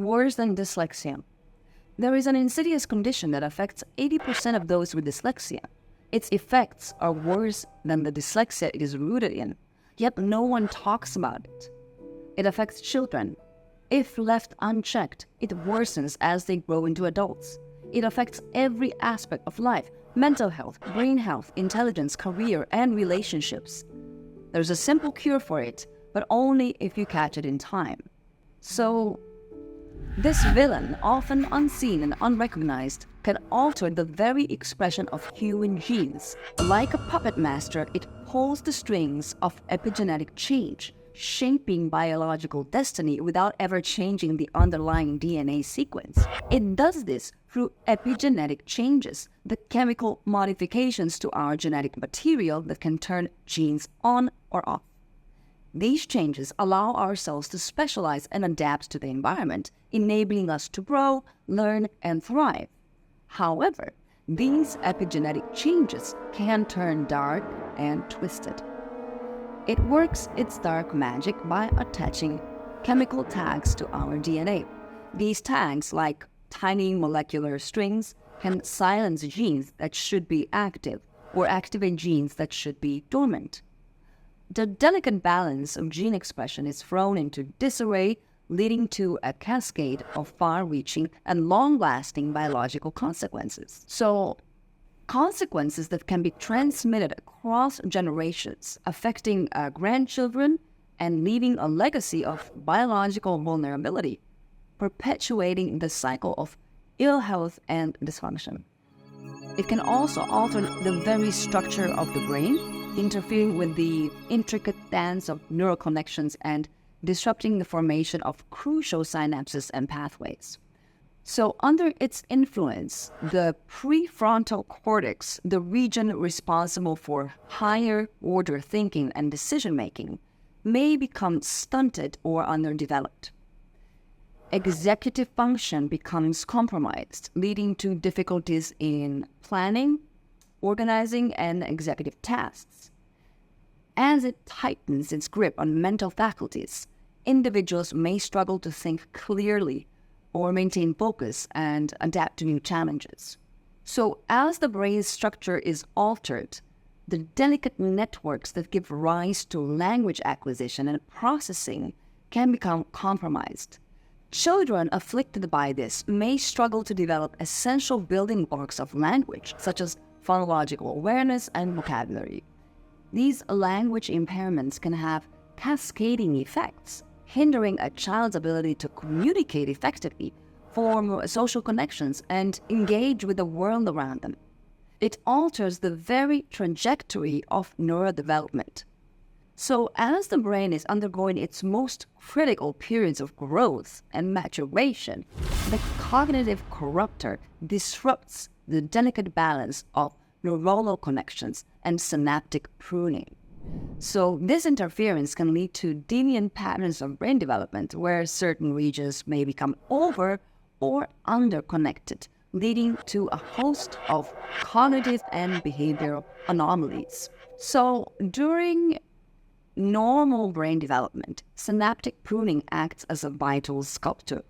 worse than dyslexia. There is an insidious condition that affects 80% of those with dyslexia. Its effects are worse than the dyslexia it is rooted in, yet no one talks about it. It affects children. If left unchecked, it worsens as they grow into adults. It affects every aspect of life: mental health, brain health, intelligence, career, and relationships. There's a simple cure for it, but only if you catch it in time. So, this villain, often unseen and unrecognized, can alter the very expression of human genes. Like a puppet master, it pulls the strings of epigenetic change, shaping biological destiny without ever changing the underlying DNA sequence. It does this through epigenetic changes, the chemical modifications to our genetic material that can turn genes on or off. These changes allow our cells to specialize and adapt to the environment, enabling us to grow, learn, and thrive. However, these epigenetic changes can turn dark and twisted. It works its dark magic by attaching chemical tags to our DNA. These tags, like tiny molecular strings, can silence genes that should be active or activate genes that should be dormant. The delicate balance of gene expression is thrown into disarray, leading to a cascade of far-reaching and long-lasting biological consequences. So, consequences that can be transmitted across generations, affecting grandchildren and leaving a legacy of biological vulnerability, perpetuating the cycle of ill health and dysfunction. It can also alter the very structure of the brain, interfering with the intricate dance of neural connections and disrupting the formation of crucial synapses and pathways. So under its influence, the prefrontal cortex, the region responsible for higher order thinking and decision-making, may become stunted or underdeveloped. Executive function becomes compromised, leading to difficulties in planning, organizing, and executive tasks. As it tightens its grip on mental faculties, individuals may struggle to think clearly or maintain focus and adapt to new challenges. So as the brain's structure is altered, the delicate networks that give rise to language acquisition and processing can become compromised. Children afflicted by this may struggle to develop essential building blocks of language, such as phonological awareness and vocabulary. These language impairments can have cascading effects, hindering a child's ability to communicate effectively, form social connections, and engage with the world around them. It alters the very trajectory of neurodevelopment. So as the brain is undergoing its most critical periods of growth and maturation, the cognitive corrupter disrupts the delicate balance of neuronal connections and synaptic pruning. So this interference can lead to deviant patterns of brain development where certain regions may become over or underconnected, leading to a host of cognitive and behavioral anomalies. So during normal brain development, synaptic pruning acts as a vital sculptor,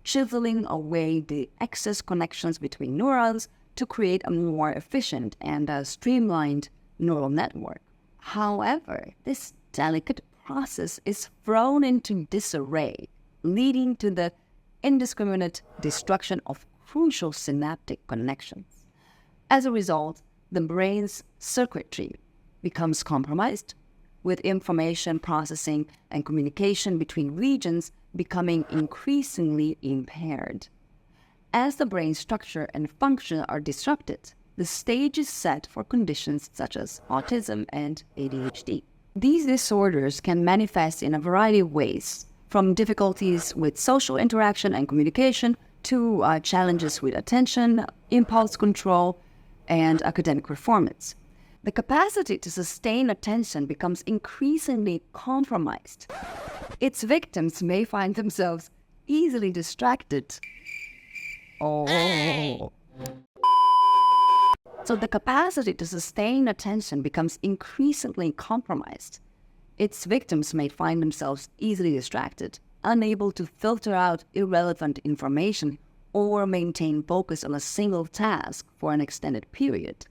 chiseling away the excess connections between neurons to create a more efficient and streamlined neural network. However, this delicate process is thrown into disarray, leading to the indiscriminate destruction of crucial synaptic connections. As a result, the brain's circuitry becomes compromised, with information processing and communication between regions becoming increasingly impaired. As the brain structure and function are disrupted, the stage is set for conditions such as autism and ADHD. These disorders can manifest in a variety of ways, from difficulties with social interaction and communication to challenges with attention, impulse control, and academic performance. The capacity to sustain attention becomes increasingly compromised. Its victims may find themselves easily distracted. So the capacity to sustain attention becomes increasingly compromised. Its victims may find themselves easily distracted unable to filter out irrelevant information or maintain focus on a single task for an extended period.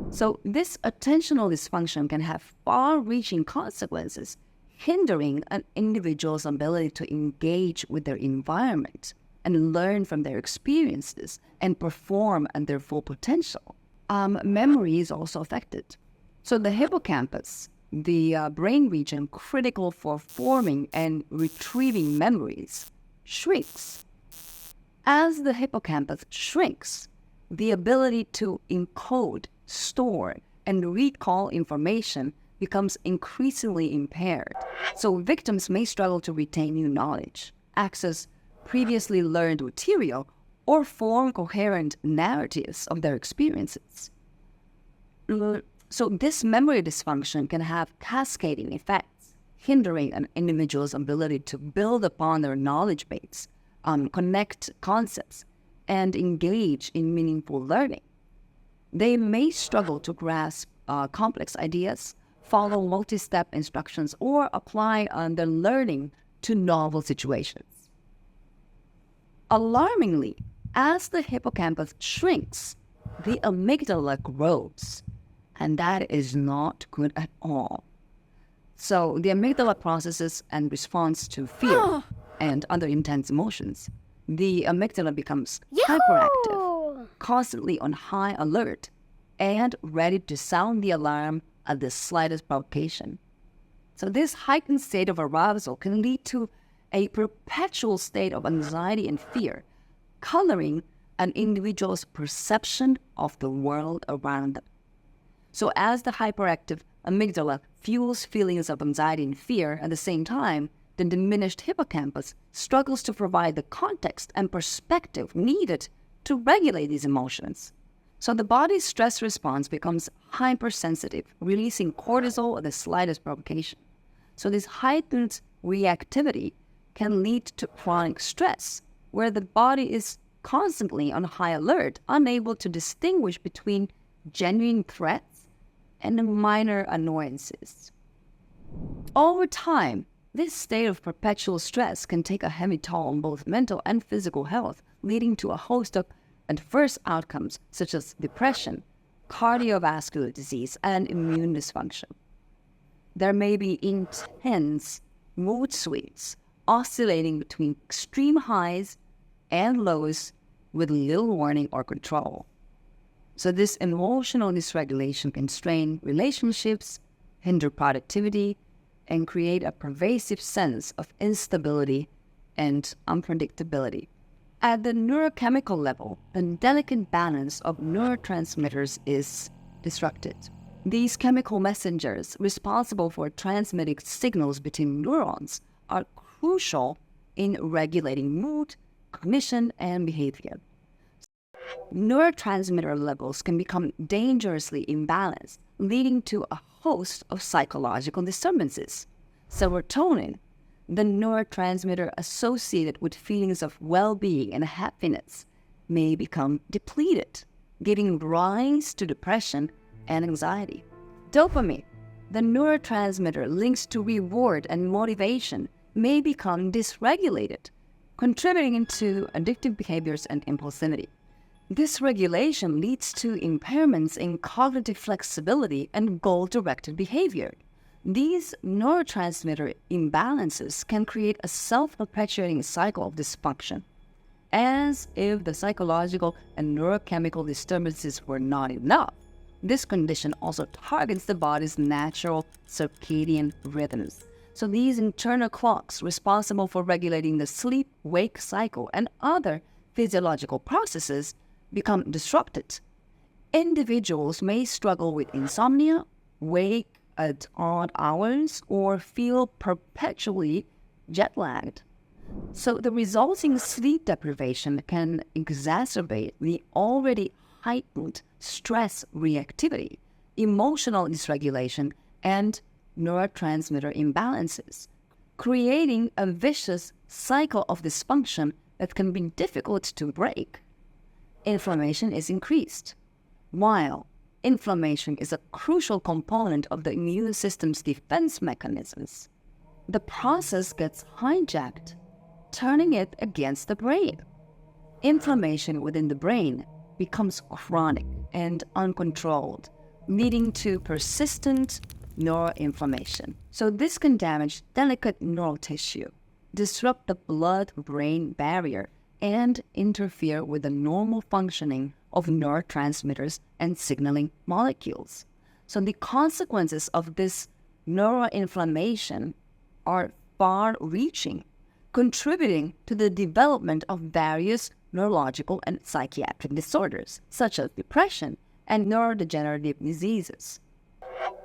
So this attentional dysfunction can have far-reaching consequences, hindering an individual's ability to engage with their environment and learn from their experiences and perform at their full potential. Memory is also affected. So the hippocampus, the brain region critical for forming and retrieving memories, shrinks. As the hippocampus shrinks, the ability to encode, store, and recall information becomes increasingly impaired. So victims may struggle to retain new knowledge, access previously learned material, or form coherent narratives of their experiences. So this memory dysfunction can have cascading effects, hindering an individual's ability to build upon their knowledge base, connect concepts, and engage in meaningful learning. They may struggle to grasp complex ideas, follow multi-step instructions, or apply their learning to novel situations. Alarmingly, as the hippocampus shrinks, the amygdala grows, and that is not good at all. So the amygdala processes and responds to fear and other intense emotions. The amygdala becomes hyperactive, constantly on high alert, and ready to sound the alarm at the slightest provocation. So this heightened state of arousal can lead to a perpetual state of anxiety and fear, coloring an individual's perception of the world around them. So as the hyperactive amygdala fuels feelings of anxiety and fear, at the same time, the diminished hippocampus struggles to provide the context and perspective needed to regulate these emotions. So the body's stress response becomes hypersensitive, releasing cortisol at the slightest provocation. So this heightened reactivity can lead to chronic stress, where the body is constantly on high alert, unable to distinguish between genuine threats and minor annoyances. Over time, this state of perpetual stress can take a heavy toll on both mental and physical health, leading to a host of adverse outcomes such as depression, cardiovascular disease, and immune dysfunction. There may be intense mood swings, oscillating between extreme highs and lows with little warning or control. So this emotional dysregulation can strain relationships, hinder productivity, and create a pervasive sense of instability and unpredictability. At the neurochemical level, a delicate balance of neurotransmitters is disrupted. These chemical messengers responsible for transmitting signals between neurons are crucial in regulating mood, cognition, and behavior. Neurotransmitter levels can become dangerously imbalanced, leading to a host of psychological disturbances. Serotonin, the neurotransmitter associated with feelings of well-being and happiness, may become depleted, giving rise to depression and anxiety. Dopamine, the neurotransmitter linked to reward and motivation, may become dysregulated, contributing to addictive behaviors and impulsivity. This regulation leads to impairments in cognitive flexibility and goal-directed behavior. These neurotransmitter imbalances can create a self-perpetuating cycle of dysfunction. As if the psychological and neurochemical disturbances were not enough, this condition also targets the body's natural circadian rhythms. So these internal clocks responsible for regulating the sleep-wake cycle and other physiological processes become disrupted. Individuals may struggle with insomnia, wake at odd hours, or feel perpetually jet-lagged. So the resulting sleep deprivation can exacerbate the already heightened stress reactivity, emotional dysregulation, and neurotransmitter imbalances, creating a vicious cycle of dysfunction that can be difficult to break. Inflammation is increased. While inflammation is a crucial component of the immune system's defense mechanisms, the process gets hijacked, turning it against the brain. Inflammation within the brain becomes chronic and uncontrolled, leading to persistent neuroinflammation. So this can damage delicate neural tissue, disrupt the blood-brain barrier, and interfere with the normal functioning of neurotransmitters and signaling molecules. So the consequences of this neuroinflammation are far-reaching, contributing to the development of various neurological and psychiatric disorders, such as depression and neurodegenerative diseases.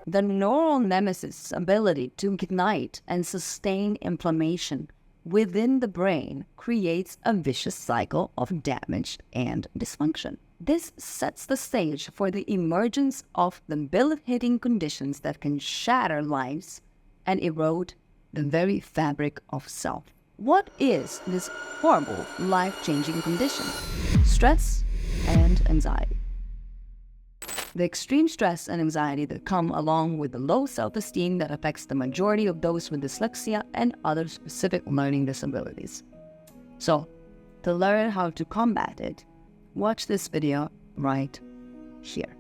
The neural nemesis' ability to ignite and sustain inflammation within the brain creates a vicious cycle of damage and dysfunction. This sets the stage for the emergence of debilitating conditions that can shatter lives and erode the very fabric of self. What is this horrible, life-changing condition? Stress and anxiety. The extreme stress and anxiety that come along with the low self-esteem that affects the majority of those with dyslexia and other specific learning disabilities. So, to learn how to combat it, watch this video right here.